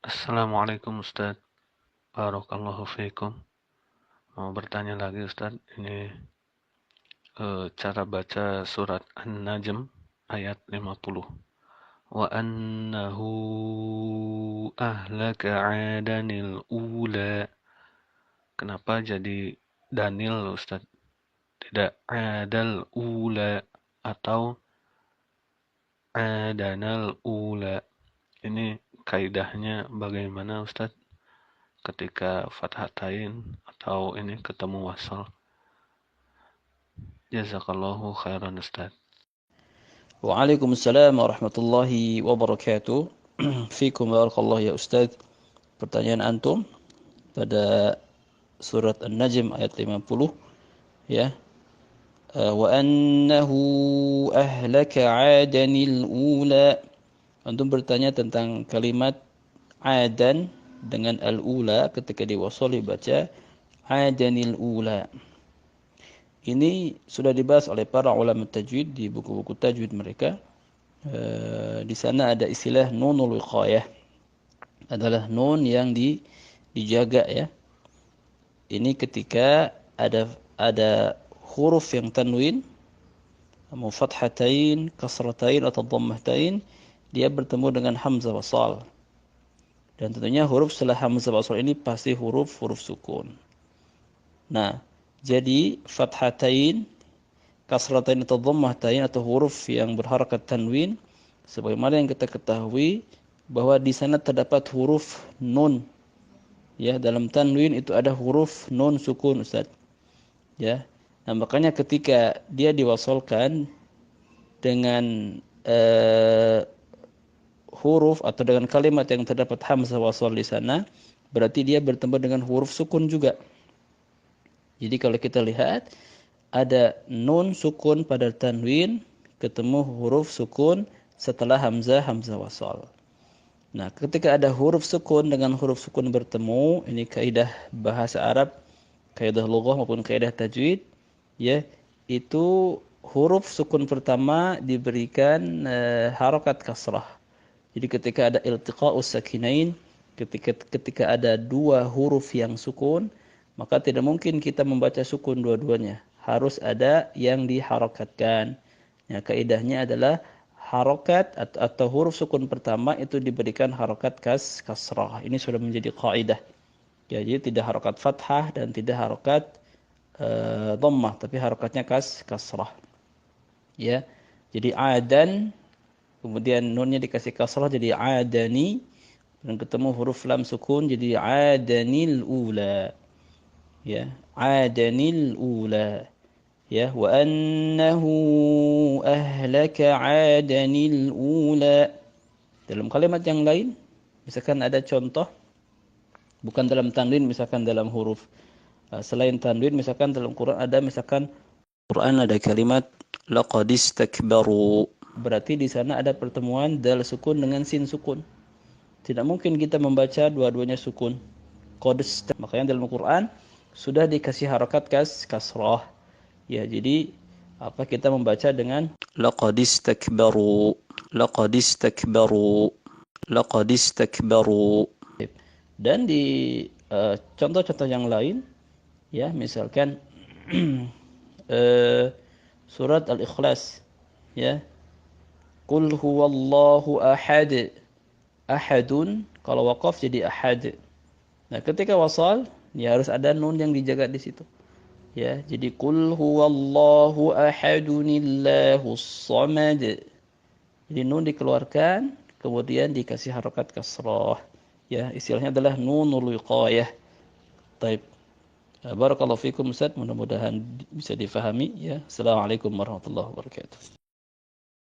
Assalamualaikum Ustaz. Barakallahu fiikum. Mau bertanya lagi Ustaz. Ini cara baca surat An-Najm ayat 50. Wa annahu ahlaka 'adanil ula. Kenapa jadi Danil Ustaz? Tidak adal ula atau adanal ula. Ini kaidahnya bagaimana Ustaz? Ketika fathatain atau ini ketemu wasal. Jazakallahu khairan Ustaz. Waalaikumsalam warahmatullahi wabarakatuh. Fikum barakallah ya Ustaz. Pertanyaan antum pada surat An-Najm ayat 50 ya. Wa annahu ahlaka 'adanil ula. Antum bertanya tentang kalimat adan dengan al-ula ketika diwasal dibaca adanil ula. Ini sudah dibahas oleh para ulama tajwid di buku-buku tajwid mereka. Di sana ada istilah nunul wiqayah, adalah nun yang dijaga ya. Ini ketika ada huruf yang tanwin, mau fathatain, kasratain atau dhammahtain, dia bertemu dengan hamzah wasal. Dan tentunya huruf setelah hamzah wasal ini pasti huruf sukun. Nah, jadi fathatain, kasratain atau dhammahtain atau huruf yang berharakat tanwin, sebagaimana yang kita ketahui bahwa di sana terdapat huruf nun. Ya, dalam tanwin itu ada huruf nun sukun Ustaz. Ya. Nah, makanya ketika dia diwasalkan dengan huruf atau dengan kalimat yang terdapat hamzah wasal di sana, berarti dia bertemu dengan huruf sukun juga. Jadi kalau kita lihat ada nun sukun pada tanwin ketemu huruf sukun setelah hamzah wasal. Nah, ketika ada huruf sukun dengan huruf sukun bertemu, ini kaidah bahasa Arab, kaidah lughah maupun kaidah tajwid, ya, itu huruf sukun pertama diberikan harakat kasrah. Jadi ketika ada iltiqa'us sakinain, ketika ada dua huruf yang sukun, maka tidak mungkin kita membaca sukun dua-duanya. Harus ada yang diharakatkan. Ya, kaidahnya adalah harokat atau huruf sukun pertama itu diberikan harokat kasrah. Ini sudah menjadi kaidah. Ya, jadi tidak harokat fathah dan tidak harokat dhammah, tapi harokatnya kasrah. Ya, jadi adan, kemudian nunnya dikasih kasrah jadi adani, dan ketemu huruf lam sukun jadi adanil ula. Ya, adanil ula. Ya, wa annahu ahlaka 'adanil ula. Dalam kalimat yang lain, misalkan ada contoh, bukan dalam tanwin, misalkan dalam huruf selain tanwin, misalkan dalam Quran ada kalimat laqad istakbaru. Berarti di sana ada pertemuan dal sukun dengan sin sukun. Tidak mungkin kita membaca dua-duanya sukun. Makanya dalam Quran sudah dikasih harakat kasrah. Ya, jadi kita membaca dengan laqad istakbaru, laqad istakbaru, laqad istakbaru. Dan di contoh-contoh yang lain, ya, misalkan surat Al-Ikhlas, ya, qul huwallahu ahad, ahadun, kalau waqaf jadi ahad. Nah, ketika wasal, ya harus ada nun yang dijaga di situ. Ya, jadi qul huwallahu ahadunillahus samad. Jadi nun dikeluarkan, kemudian dikasih harakat kasrah. Ya, istilahnya adalah nunul wiqayah. Taib. Barakallahu fikum Ustaz, mudah-mudahan bisa difahami ya. Assalamualaikum warahmatullahi wabarakatuh.